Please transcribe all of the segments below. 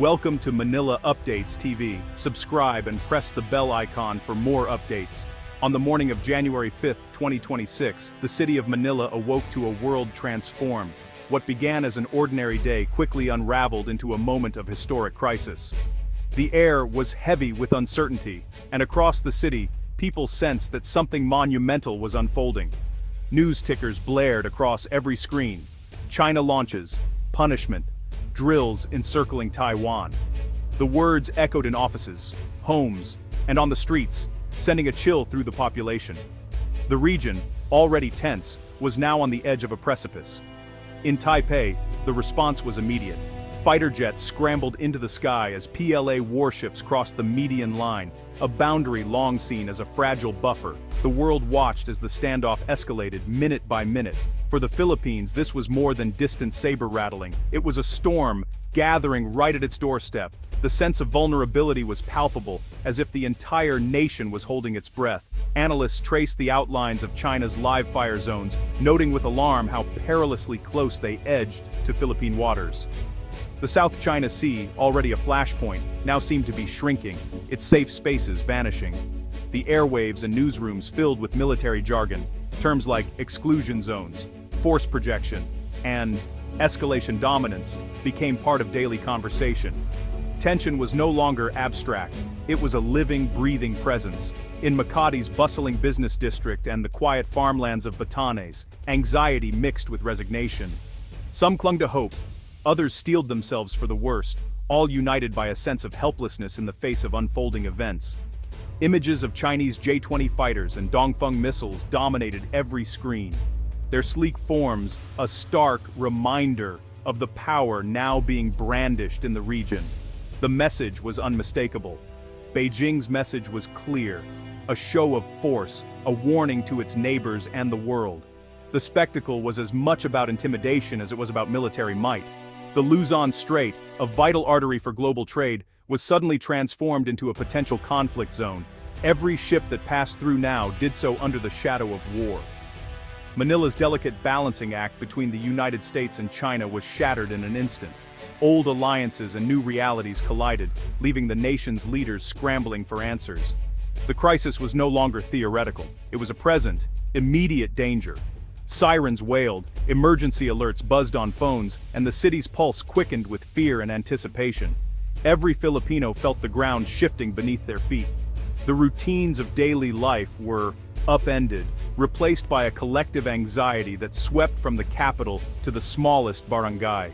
Welcome to Manila Updates TV. Subscribe and press the bell icon for more updates. On the morning of January 5, 2026, the city of Manila awoke to a world transformed. What began as an ordinary day quickly unraveled into a moment of historic crisis. The air was heavy with uncertainty, and across the city, people sensed that something monumental was unfolding. News tickers blared across every screen. China launches, punishment, drills encircling Taiwan. The words echoed in offices, homes, and on the streets, sending a chill through the population. The region, already tense, was now on the edge of a precipice. In Taipei, the response was immediate. Fighter jets scrambled into the sky as PLA warships crossed the median line, a boundary long seen as a fragile buffer. The world watched as the standoff escalated minute by minute. For the Philippines, this was more than distant saber rattling. It was a storm gathering right at its doorstep. The sense of vulnerability was palpable, as if the entire nation was holding its breath. Analysts traced the outlines of China's live fire zones, noting with alarm how perilously close they edged to Philippine waters. The South China Sea, already a flashpoint, now seemed to be shrinking, its safe spaces vanishing. The airwaves and newsrooms filled with military jargon, terms like exclusion zones, force projection, and escalation dominance became part of daily conversation. Tension was no longer abstract, it was a living, breathing presence. In Makati's bustling business district and the quiet farmlands of Batanes, anxiety mixed with resignation. Some clung to hope, others steeled themselves for the worst, all united by a sense of helplessness in the face of unfolding events. Images of Chinese J-20 fighters and Dongfeng missiles dominated every screen. Their sleek forms, a stark reminder of the power now being brandished in the region. The message was unmistakable. Beijing's message was clear, a show of force, a warning to its neighbors and the world. The spectacle was as much about intimidation as it was about military might. The Luzon Strait, a vital artery for global trade, was suddenly transformed into a potential conflict zone. Every ship that passed through now did so under the shadow of war. Manila's delicate balancing act between the United States and China was shattered in an instant. Old alliances and new realities collided, leaving the nation's leaders scrambling for answers. The crisis was no longer theoretical. It was a present, immediate danger. Sirens wailed, emergency alerts buzzed on phones, and the city's pulse quickened with fear and anticipation. Every Filipino felt the ground shifting beneath their feet. The routines of daily life were upended, replaced by a collective anxiety that swept from the capital to the smallest barangay.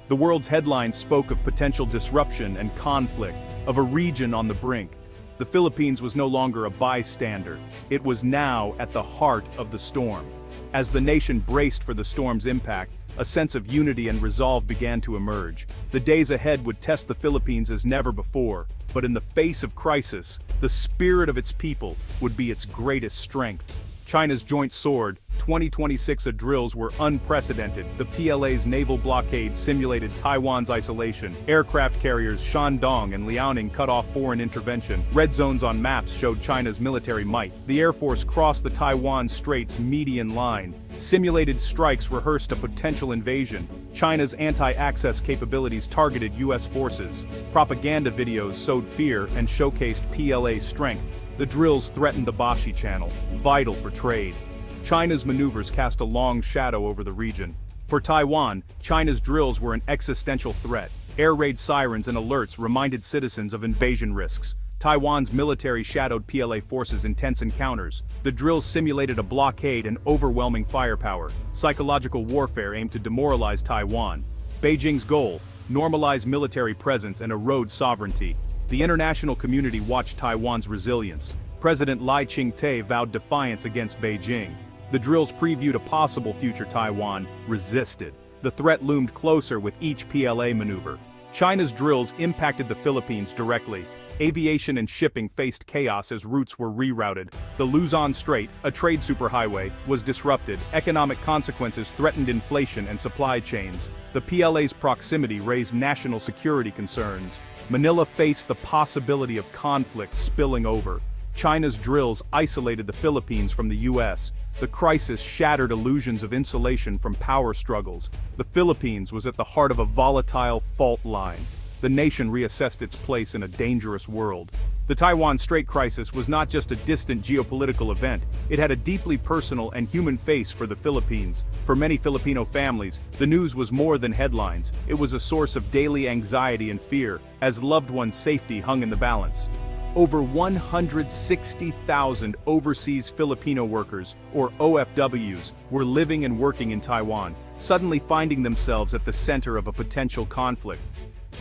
The world's headlines spoke of potential disruption and conflict, of a region on the brink. The Philippines was no longer a bystander. It was now at the heart of the storm. As the nation braced for the storm's impact, a sense of unity and resolve began to emerge. The days ahead would test the Philippines as never before, but in the face of crisis, the spirit of its people would be its greatest strength. China's joint sword, 2026 drills were unprecedented. The PLA's naval blockade simulated Taiwan's isolation. Aircraft carriers Shandong and Liaoning cut off foreign intervention. Red zones on maps showed China's military might. The Air Force crossed the Taiwan Strait's median line. Simulated strikes rehearsed a potential invasion. China's anti-access capabilities targeted U.S. forces. Propaganda videos sowed fear and showcased PLA's strength. The drills threatened the Bashi Channel, vital for trade. China's maneuvers cast a long shadow over the region. For Taiwan, China's drills were an existential threat. Air raid sirens and alerts reminded citizens of invasion risks. Taiwan's military shadowed PLA forces in tense encounters. The drills simulated a blockade and overwhelming firepower. Psychological warfare aimed to demoralize Taiwan. Beijing's goal: normalize military presence and erode sovereignty. The international community watched Taiwan's resilience. President Lai Ching-te vowed defiance against Beijing. The drills previewed a possible future Taiwan resisted. The threat loomed closer with each PLA maneuver. China's drills impacted the Philippines directly. Aviation and shipping faced chaos as routes were rerouted. The Luzon Strait, a trade superhighway, was disrupted. Economic consequences threatened inflation and supply chains. The PLA's proximity raised national security concerns. Manila faced the possibility of conflict spilling over. China's drills isolated the Philippines from the U.S. The crisis shattered illusions of insulation from power struggles. The Philippines was at the heart of a volatile fault line. the nation reassessed its place in a dangerous world. The Taiwan Strait crisis was not just a distant geopolitical event, it had a deeply personal and human face for the Philippines. For many Filipino families, the news was more than headlines, it was a source of daily anxiety and fear, as loved ones' safety hung in the balance. Over 160,000 overseas Filipino workers, or OFWs, were living and working in Taiwan, suddenly finding themselves at the center of a potential conflict.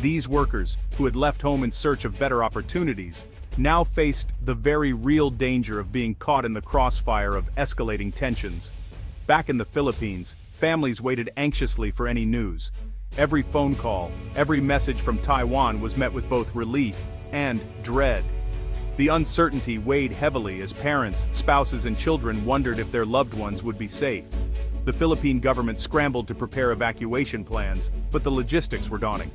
These workers, who had left home in search of better opportunities, now faced the very real danger of being caught in the crossfire of escalating tensions. Back in the Philippines, families waited anxiously for any news. Every phone call, every message from Taiwan was met with both relief and dread. The uncertainty weighed heavily as parents, spouses, and children wondered if their loved ones would be safe. The Philippine government scrambled to prepare evacuation plans, but the logistics were daunting.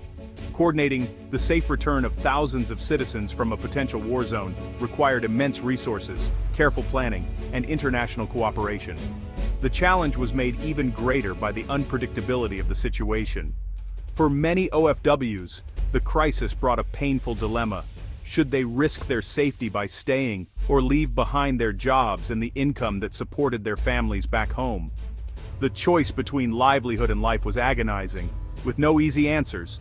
Coordinating the safe return of thousands of citizens from a potential war zone required immense resources, careful planning, and international cooperation. The challenge was made even greater by the unpredictability of the situation. For many OFWs, the crisis brought a painful dilemma. Should they risk their safety by staying, or leave behind their jobs and the income that supported their families back home? The choice between livelihood and life was agonizing, with no easy answers.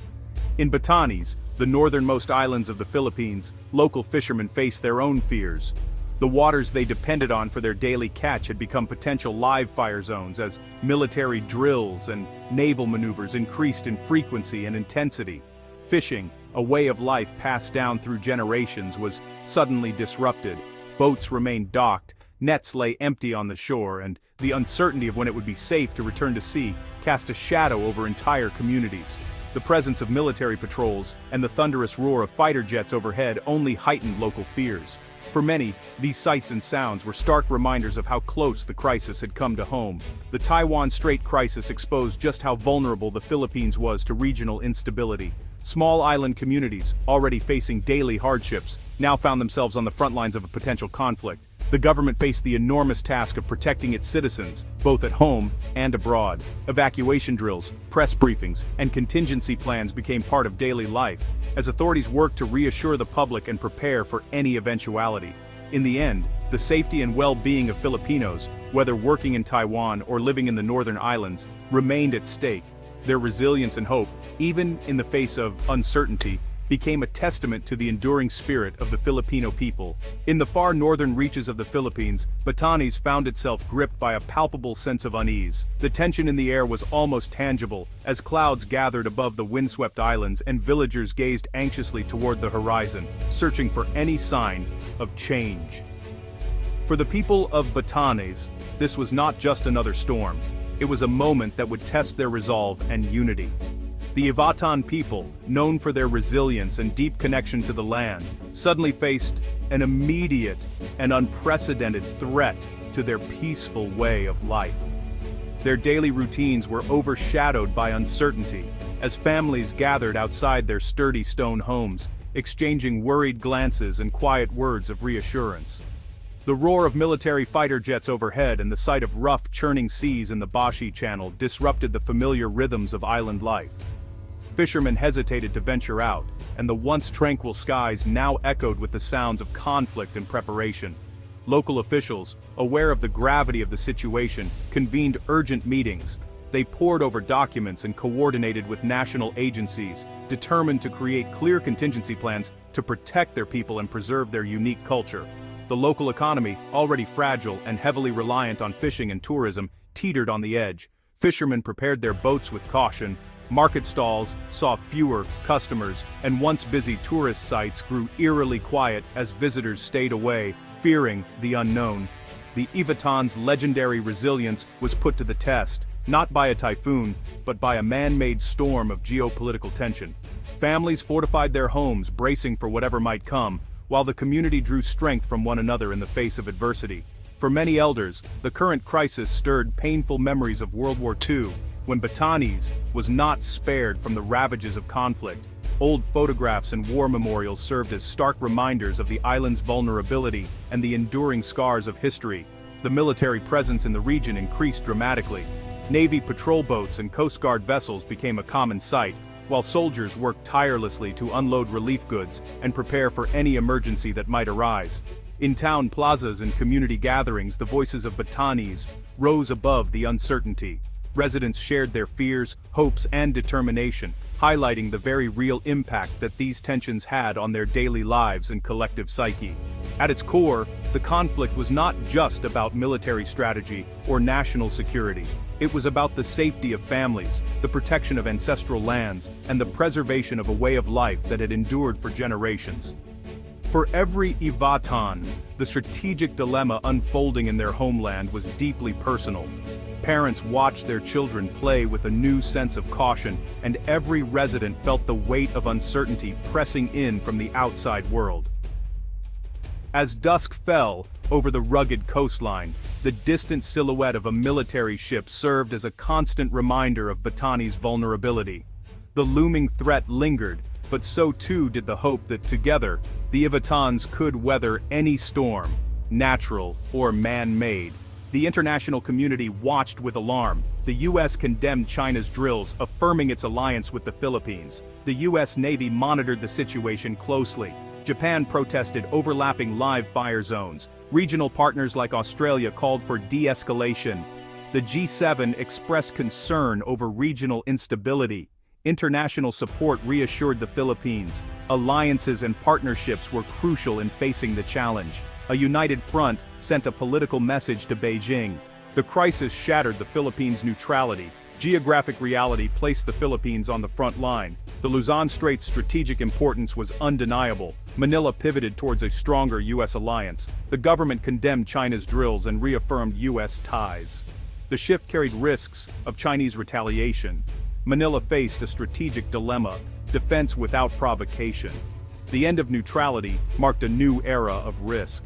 In Batanes, the northernmost islands of the Philippines, local fishermen faced their own fears. The waters they depended on for their daily catch had become potential live fire zones as military drills and naval maneuvers increased in frequency and intensity. Fishing, a way of life passed down through generations, was suddenly disrupted. Boats remained docked, nets lay empty on the shore, and the uncertainty of when it would be safe to return to sea cast a shadow over entire communities. The presence of military patrols and the thunderous roar of fighter jets overhead only heightened local fears. For many, these sights and sounds were stark reminders of how close the crisis had come to home. The Taiwan Strait crisis exposed just how vulnerable the Philippines was to regional instability. Small island communities, already facing daily hardships, now found themselves on the front lines of a potential conflict. The government faced the enormous task of protecting its citizens, both at home and abroad. Evacuation drills, press briefings, and contingency plans became part of daily life, as authorities worked to reassure the public and prepare for any eventuality. In the end, the safety and well-being of Filipinos, whether working in Taiwan or living in the northern islands, remained at stake. Their resilience and hope, even in the face of uncertainty, became a testament to the enduring spirit of the Filipino people. In the far northern reaches of the Philippines, Batanes found itself gripped by a palpable sense of unease. The tension in the air was almost tangible, as clouds gathered above the windswept islands and villagers gazed anxiously toward the horizon, searching for any sign of change. For the people of Batanes, this was not just another storm. It was a moment that would test their resolve and unity. The Ivatan people, known for their resilience and deep connection to the land, suddenly faced an immediate and unprecedented threat to their peaceful way of life. Their daily routines were overshadowed by uncertainty, as families gathered outside their sturdy stone homes, exchanging worried glances and quiet words of reassurance. The roar of military fighter jets overhead and the sight of rough, churning seas in the Bashi Channel disrupted the familiar rhythms of island life. Fishermen hesitated to venture out, and the once tranquil skies now echoed with the sounds of conflict and preparation. Local officials, aware of the gravity of the situation, convened urgent meetings. They pored over documents and coordinated with national agencies, determined to create clear contingency plans to protect their people and preserve their unique culture. The local economy, already fragile and heavily reliant on fishing and tourism, teetered on the edge. Fishermen prepared their boats with caution. Market stalls saw fewer customers, and once busy tourist sites grew eerily quiet as visitors stayed away, fearing the unknown. The Ivatan's legendary resilience was put to the test, not by a typhoon, but by a man-made storm of geopolitical tension. Families fortified their homes, bracing for whatever might come, while the community drew strength from one another in the face of adversity. For many elders, the current crisis stirred painful memories of World War II, when Batanes was not spared from the ravages of conflict. Old photographs and war memorials served as stark reminders of the island's vulnerability and the enduring scars of history. The military presence in the region increased dramatically. Navy patrol boats and Coast Guard vessels became a common sight, while soldiers worked tirelessly to unload relief goods and prepare for any emergency that might arise. In town plazas and community gatherings, the voices of Batanes rose above the uncertainty. Residents shared their fears, hopes, and determination, highlighting the very real impact that these tensions had on their daily lives and collective psyche. At its core, the conflict was not just about military strategy or national security. It was about the safety of families, the protection of ancestral lands, and the preservation of a way of life that had endured for generations. For every Ivatan, the strategic dilemma unfolding in their homeland was deeply personal. Parents watched their children play with a new sense of caution, and every resident felt the weight of uncertainty pressing in from the outside world. As dusk fell over the rugged coastline, the distant silhouette of a military ship served as a constant reminder of Batanes' vulnerability. The looming threat lingered, but so too did the hope that together, the Ivatans could weather any storm, natural or man-made. The international community watched with alarm. The U.S. condemned China's drills, affirming its alliance with the Philippines. The U.S. Navy monitored the situation closely. Japan protested overlapping live fire zones. Regional partners like Australia called for de-escalation. The G7 expressed concern over regional instability. International support reassured the Philippines. Alliances and partnerships were crucial in facing the challenge. A united front sent a political message to Beijing. The crisis shattered the Philippines' neutrality. Geographic reality placed the Philippines on the front line. The Luzon Strait's strategic importance was undeniable. Manila pivoted towards a stronger U.S. alliance. The government condemned China's drills and reaffirmed U.S. ties. The shift carried risks of Chinese retaliation. Manila faced a strategic dilemma: defense without provocation. The end of neutrality marked a new era of risk.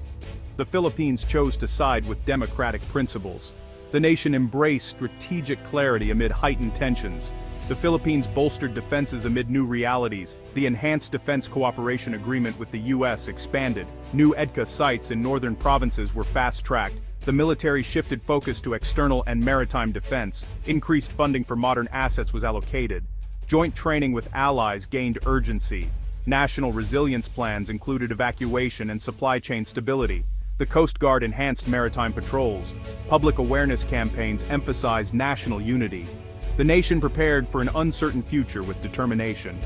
The Philippines chose to side with democratic principles. The nation embraced strategic clarity amid heightened tensions. The Philippines bolstered defenses amid new realities. The Enhanced Defense Cooperation Agreement with the U.S. expanded. New EDCA sites in northern provinces were fast-tracked. The military shifted focus to external and maritime defense. Increased funding for modern assets was allocated. Joint training with allies gained urgency. National resilience plans included evacuation and supply chain stability. The Coast Guard enhanced maritime patrols. Public awareness campaigns emphasized national unity. The nation prepared for an uncertain future with determination.